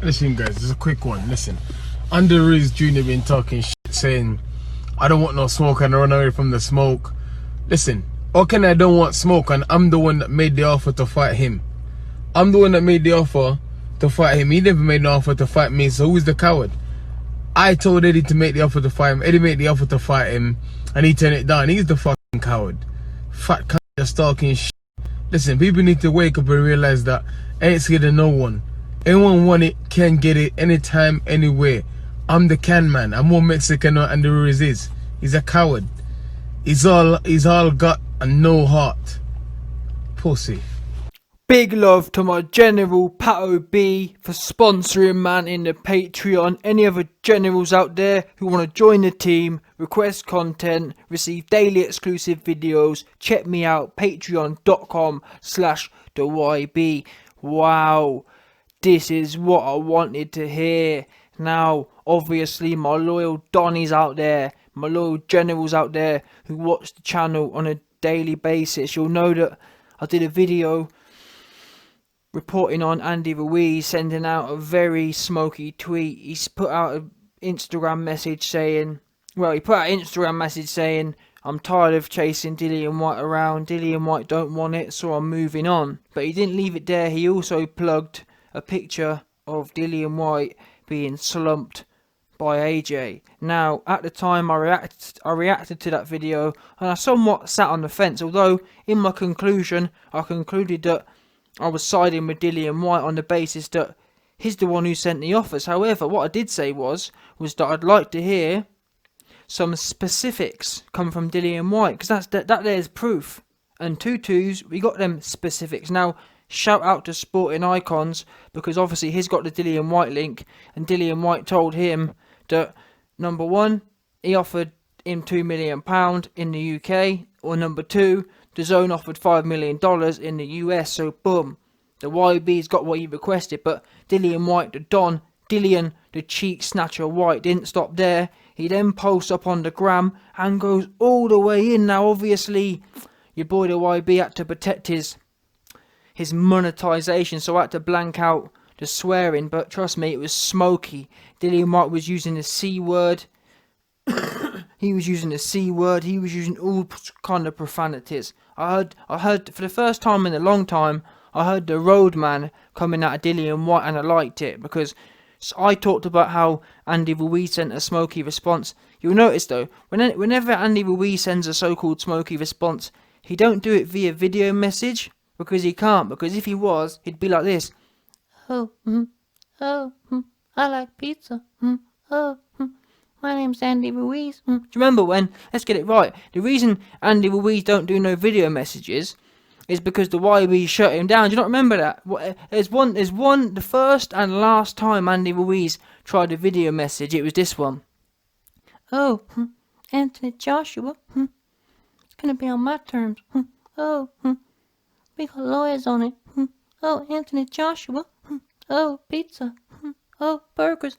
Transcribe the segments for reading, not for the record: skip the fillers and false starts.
Listen, guys, this is a quick one. Listen, Under Ruiz Jr. been talking shit, saying, I don't want no smoke and I run away from the smoke. Listen, how can I don't want smoke and I'm the one that made the offer to fight him? I'm the one that made the offer to fight him. He never made no offer to fight me, so who's the coward? I told Eddie to make the offer to fight him. Eddie made the offer to fight him and he turned it down. He's the fucking coward. Fat cunt just talking shit. Listen, people need to wake up and realize that I ain't scared of no one. Anyone want it, can get it, anytime, anywhere. I'm the can man. I'm more Mexican than the Ruiz is. He's a coward. He's all gut and no heart. Pussy. Big love to my General Pato B for sponsoring man in the Patreon. Any other generals out there who want to join the team, request content, receive daily exclusive videos, check me out, patreon.com/theyb. Wow, this is what I wanted to hear. Now, obviously, my loyal Donnies out there, my loyal generals out there who watch the channel on a daily basis, you'll know that I did a video reporting on Andy Ruiz sending out a very smoky tweet. He's put out an Instagram message saying, I'm tired of chasing Dillian Whyte around. Dillian Whyte don't want it, so I'm moving on. But he didn't leave it there. He also plugged a picture of Dillian Whyte being slumped by AJ. Now, at the time I reacted to that video and I somewhat sat on the fence, although in my conclusion I concluded that I was siding with Dillian Whyte on the basis that he's the one who sent the offers. However, what I did say was that I'd like to hear some specifics come from Dillian Whyte, because that there's proof. And Tutus, we got them specifics. Now, shout out to Sporting Icons, because obviously he's got the Dillian Whyte link, and Dillian Whyte told him that, number one, he offered him £2 million in the UK, or number two, the Zone offered $5 million in the US, so boom, the YB's got what he requested. But Dillian Whyte, the Don, Dillian, the cheek snatcher Whyte, didn't stop there. He then posts up on the gram and goes all the way in. Now, obviously, your boy the YB had to protect his monetization, so I had to blank out the swearing. But trust me, it was smoky. Dillian Whyte was using the C word. He was using the C word. He was using all kind of profanities. I heard for the first time in a long time, I heard the Roadman coming out of Dillian Whyte, and I liked it, because I talked about how Andy Ruiz sent a smoky response. You'll notice though, whenever Andy Ruiz sends a so-called smoky response, he don't do it via video message, because he can't. Because if he was, he'd be like this. I like pizza. My name's Andy Ruiz. Do you remember when? Let's get it right. The reason Andy Ruiz don't do no video messages is because the YB shut him down. Do you not remember that? There's one. The first and last time Andy Ruiz tried a video message, it was this one. Anthony Joshua. It's gonna be on my terms. We got lawyers on it. Anthony Joshua. Pizza. Burgers.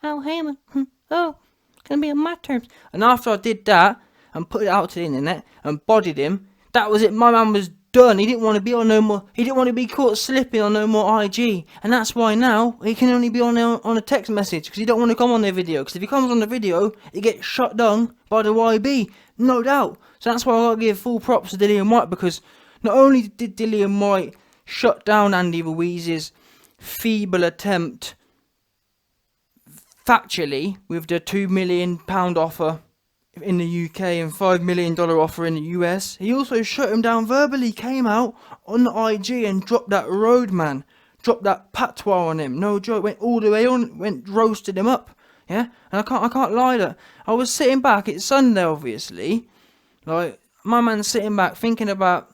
Al Hammond. It's gonna be on my terms. And after I did that and put it out to the internet and bodied him, that was it. My man was done. He didn't want to be on no more. He didn't want to be caught slipping on no more IG. And that's why now he can only be on a text message, because he don't want to come on the video. Because if he comes on the video, he gets shut down by the YB, no doubt. So that's why I gotta give full props to Dillian Whyte, because not only did Dillian Whyte shut down Andy Ruiz's feeble attempt factually with the £2 million offer in the UK and $5 million offer in the US, he also shut him down verbally. Came out on the IG and dropped that Roadman, dropped that patois on him. No joke, went all the way on, roasted him up. Yeah, and I can't lie that I was sitting back. It's Sunday, obviously. Like, my man's sitting back thinking about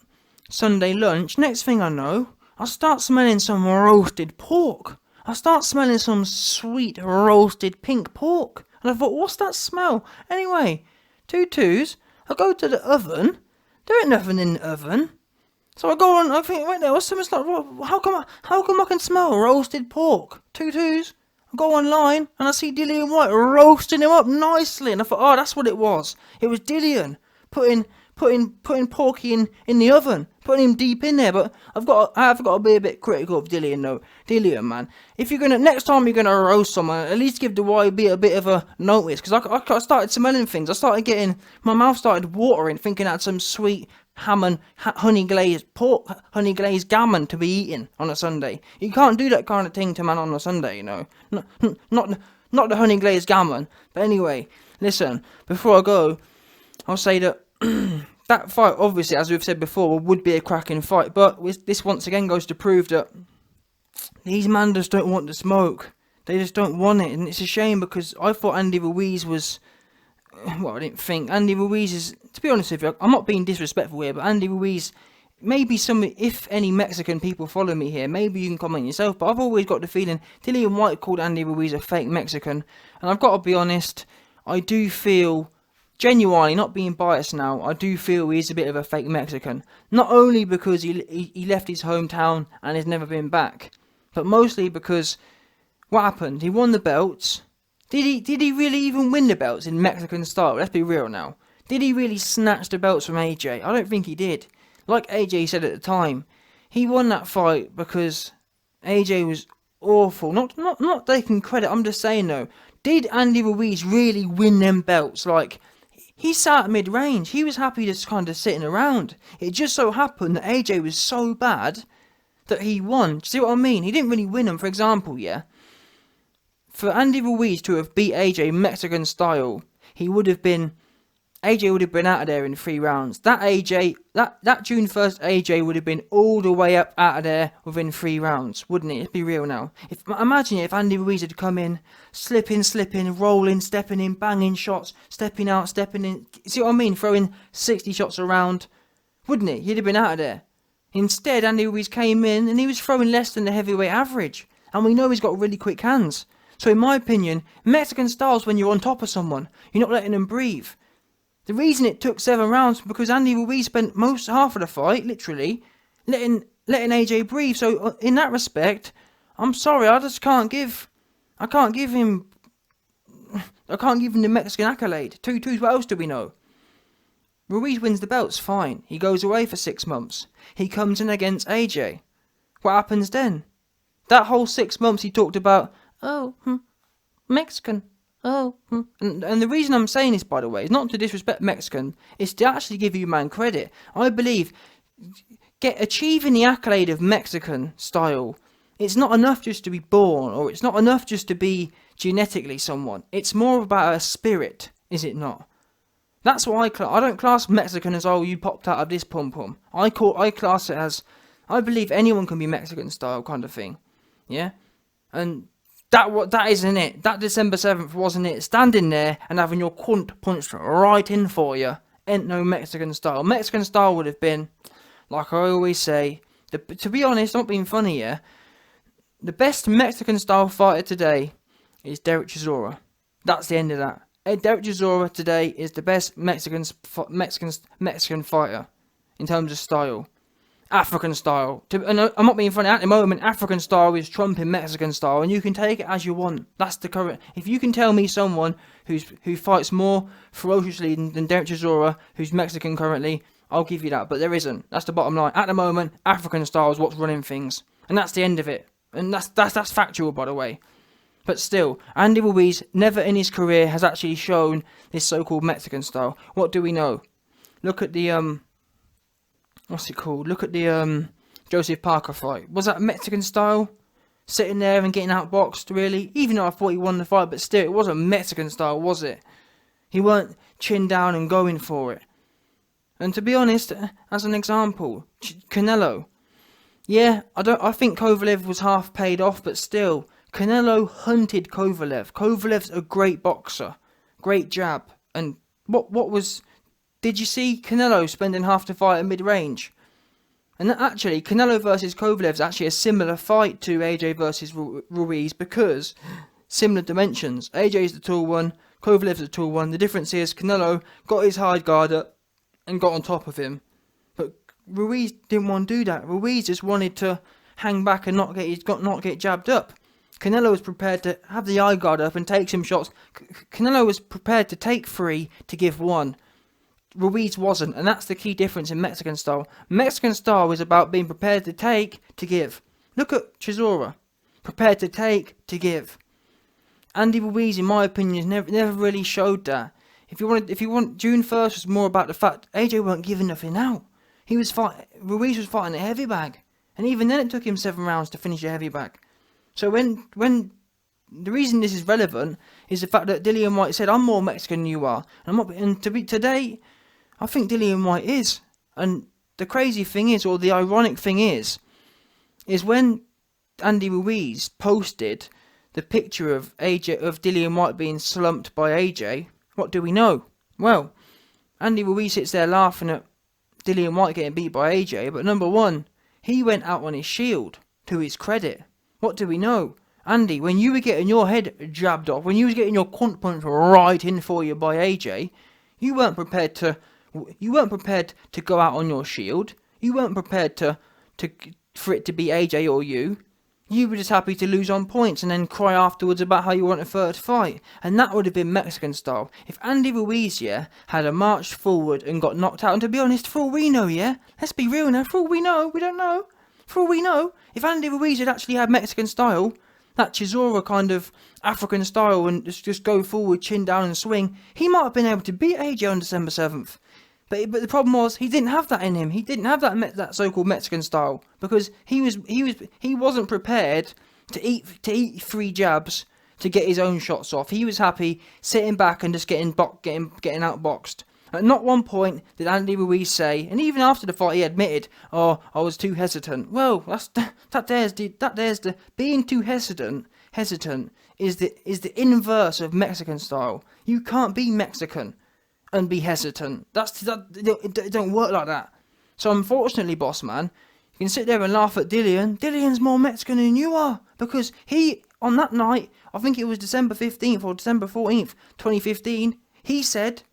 Sunday lunch. Next thing I know, I start smelling some roasted pork. I start smelling some sweet roasted pink pork. And I thought, what's that smell? Anyway, Tutus, I go to the oven. There ain't nothing in the oven. So I go on, I think, wait there, what's something like, how come I can smell roasted pork? Tutus, I go online and I see Dillian Whyte roasting him up nicely. And I thought, oh, that's what it was. It was Dillian putting putting Porky in the oven, putting him deep in there. But I have got to be a bit critical of Dillian though. Dillian, man, if you're gonna next time you're gonna roast someone, at least give the YB a bit of a notice, because I started smelling things. I started getting, my mouth started watering, thinking that's some sweet ham and honey glazed gammon to be eaten on a Sunday. You can't do that kind of thing to man on a Sunday, you know. Not the honey glazed gammon. But anyway, listen, before I go, I'll say that that fight, obviously, as we've said before, would be a cracking fight. But this once again goes to prove that these man just don't want the smoke. They just don't want it. And it's a shame, because I thought Andy Ruiz was... Well, I didn't think. Andy Ruiz is... To be honest with you, I'm not being disrespectful here, but Andy Ruiz... Maybe if any Mexican people follow me here, maybe you can comment yourself, but I've always got the feeling Dillian Whyte called Andy Ruiz a fake Mexican. And I've got to be honest, I do feel... Genuinely, not being biased now, I do feel he's a bit of a fake Mexican. Not only because he left his hometown and has never been back, but mostly because what happened? He won the belts. Did he really even win the belts in Mexican style? Let's be real now. Did he really snatch the belts from AJ? I don't think he did. Like AJ said at the time, he won that fight because AJ was awful. Not taking credit. I'm just saying though. Did Andy Ruiz really win them belts? Like, he sat mid-range. He was happy just kind of sitting around. It just so happened that AJ was so bad that he won. See what I mean? He didn't really win them. For example, yeah. For Andy Ruiz to have beat AJ Mexican style, AJ would have been out of there in 3 rounds. That June 1st AJ would have been all the way up out of there within 3 rounds, wouldn't it? Let's be real now. Imagine if Andy Ruiz had come in, slipping, rolling, stepping in, banging shots, stepping out, stepping in. See what I mean? Throwing 60 shots around, wouldn't it? He'd have been out of there. Instead, Andy Ruiz came in and he was throwing less than the heavyweight average. And we know he's got really quick hands. So in my opinion, Mexican style's when you're on top of someone. You're not letting them breathe. The reason it took 7 rounds was because Andy Ruiz spent half of the fight, literally, letting AJ breathe. So in that respect, I'm sorry, I can't give him the Mexican accolade. 2-2, what else do we know? Ruiz wins the belts, fine. He goes away for 6 months. He comes in against AJ. What happens then? That whole 6 months he talked about, Mexican. And the reason I'm saying this, by the way, is not to disrespect Mexican, it's to actually give you man credit. I believe achieving the accolade of Mexican style, it's not enough just to be born, or it's not enough just to be genetically someone. It's more about a spirit, is it not? That's what I don't class Mexican as, oh, you popped out of this pom-pom. I class it as, I believe anyone can be Mexican style kind of thing. Yeah? And that isn't it. That December 7th wasn't it. Standing there and having your cunt punched right in for you ain't no Mexican style. Mexican style would have been, like I always say, to be honest, I'm not being funny here, the best Mexican style fighter today is Derek Chisora. That's the end of that. Derek Chisora today is the best Mexican fighter in terms of style. African style. And I'm not being funny, at the moment, African style is trumping Mexican style, and you can take it as you want. That's the current. If you can tell me someone who fights more ferociously than Derek Chisora, who's Mexican currently, I'll give you that. But there isn't. That's the bottom line. At the moment, African style is what's running things, and that's the end of it. And that's factual, by the way. But still, Andy Ruiz never in his career has actually shown this so-called Mexican style. What do we know? Look at the what's it called? Look at the Joseph Parker fight. Was that Mexican style? Sitting there and getting outboxed, really? Even though I thought he won the fight, but still, it wasn't Mexican style, was it? He weren't chin down and going for it. And to be honest, as an example, Canelo. Yeah, I think Kovalev was half paid off, but still, Canelo hunted Kovalev. Kovalev's a great boxer. Great jab. And what was... Did you see Canelo spending half the fight at mid-range? And actually, Canelo versus Kovalev is actually a similar fight to AJ versus Ruiz, because similar dimensions. AJ's the tall one, Kovalev's the tall one. The difference is Canelo got his high guard up and got on top of him. But Ruiz didn't want to do that. Ruiz just wanted to hang back and not get jabbed up. Canelo was prepared to have the eye guard up and take some shots. Canelo was prepared to take 3 to give 1. Ruiz wasn't, and that's the key difference in Mexican style. Mexican style is about being prepared to take, to give. Look at Chisora. Prepared to take, to give. Andy Ruiz, in my opinion, never really showed that. If you want, June 1st was more about the fact AJ weren't giving nothing out. Ruiz was fighting a heavy bag, and even then it took him 7 rounds to finish a heavy bag. So when the reason this is relevant is the fact that Dillian Whyte said, "I'm more Mexican than you are," and today, I think Dillian Whyte is. And the crazy thing is, or the ironic thing is when Andy Ruiz posted the picture of Dillian Whyte being slumped by AJ, what do we know? Well, Andy Ruiz sits there laughing at Dillian Whyte getting beat by AJ, but number one, he went out on his shield, to his credit. What do we know? Andy, when you were getting your head jabbed off, when you was getting your cunt punch right in for you by AJ, you weren't prepared to go out on your shield. You weren't prepared for it to be AJ or you. You were just happy to lose on points and then cry afterwards about how you want a third fight. And that would have been Mexican style. If Andy Ruiz, had a march forward and got knocked out, and to be honest, for all we know, let's be real now, for all we know, we don't know. For all we know, if Andy Ruiz had actually had Mexican style, that Chisora kind of African style, and just go forward, chin down and swing, he might have been able to beat AJ on December 7th. But the problem was he didn't have that in him. He didn't have that so-called Mexican style because he wasn't prepared to eat 3 jabs to get his own shots off. He was happy sitting back and just getting outboxed. At not one point did Andy Ruiz say, and even after the fight he admitted, "Oh, I was too hesitant." Well, that there's the being too hesitant is the inverse of Mexican style. You can't be Mexican and be hesitant. It don't work like that. So unfortunately, boss man, you can sit there and laugh at Dillian. Dillian's more Mexican than you are because he, on that night, I think it was December 15th or December 14th, 2015, he said,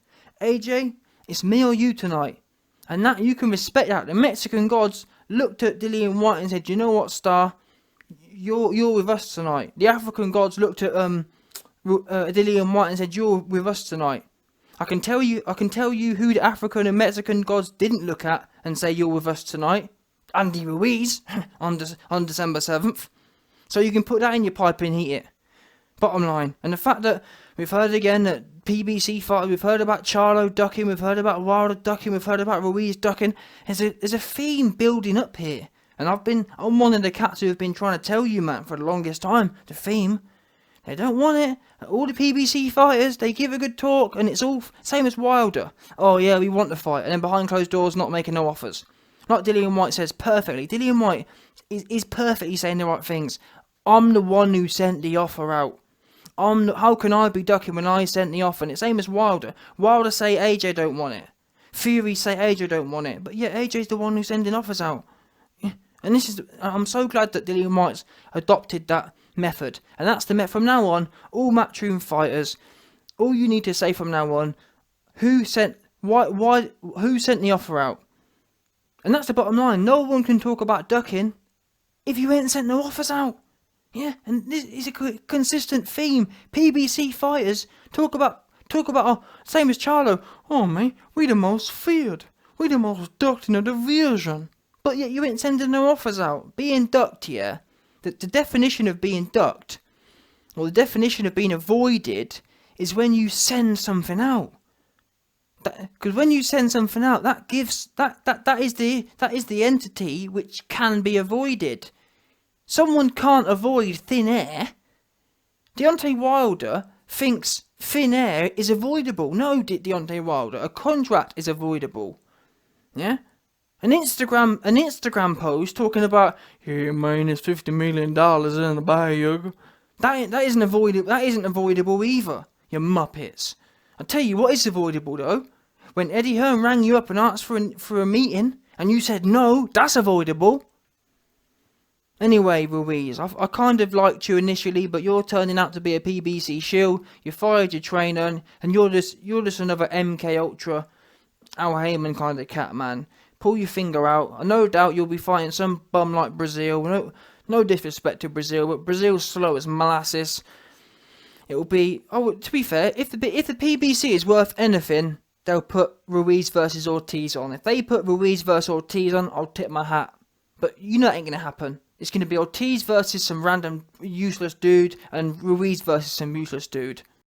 "AJ, it's me or you tonight." And that, you can respect that. The Mexican gods looked at Dillian Whyte and said, "You know what, Star? You're with us tonight." The African gods looked at Dillian Whyte and said, "You're with us tonight." I can tell you who the African and Mexican gods didn't look at and say, "You're with us tonight." Andy Ruiz on December 7th. So you can put that in your pipe and heat it. Bottom line. And the fact that we've heard again that PBC fight, we've heard about Charlo ducking, we've heard about Wilder ducking, we've heard about Ruiz ducking. There's a theme building up here. And I'm one of the cats who have been trying to tell you, man, for the longest time, the theme. They don't want it. All the PBC fighters, they give a good talk, and it's all same as Wilder. "Oh yeah, we want the fight," and then behind closed doors, not making no offers. Like Dillian Whyte says perfectly. Dillian Whyte is perfectly saying the right things. "I'm the one who sent the offer out. How can I be ducking when I sent the offer?" And it's same as Wilder. Wilder say AJ don't want it. Fury say AJ don't want it. But yeah, AJ's the one who's sending offers out. And I'm so glad that Dillian Whyte's adopted that method. And that's the method from now on. All matchroom fighters, all you need to say from now on, who sent the offer out? And that's the bottom line. No one can talk about ducking if you ain't sent no offers out. Yeah, and this is a consistent theme. PBC fighters talk about same as Charlo. "Oh mate, we the most feared. We the most ducked in the division." But yet you ain't sending no offers out. Being ducked, yeah. The definition of being ducked, or the definition of being avoided, is when you send something out. Because when you send something out, that is the entity which can be avoided. Someone can't avoid thin air. Deontay Wilder thinks thin air is avoidable. No, Deontay Wilder, a contract is avoidable. Yeah. An Instagram post talking about, "Yeah, man, there's $50 million in the bag." That isn't avoidable. That isn't avoidable either. You muppets. I tell you what is avoidable though. When Eddie Hearn rang you up and asked for a meeting and you said no, that's avoidable. Anyway, Ruiz, I kind of liked you initially, but you're turning out to be a PBC shill. You fired your trainer, and you're just another MK Ultra, Al Heyman kind of cat, man. Pull your finger out. No doubt you'll be fighting some bum like Brazil. No disrespect to Brazil, but Brazil's slow as molasses. It will be. Oh, to be fair, if the PBC is worth anything, they'll put Ruiz versus Ortiz on. If they put Ruiz versus Ortiz on, I'll tip my hat. But you know it ain't going to happen. It's going to be Ortiz versus some random useless dude and Ruiz versus some useless dude.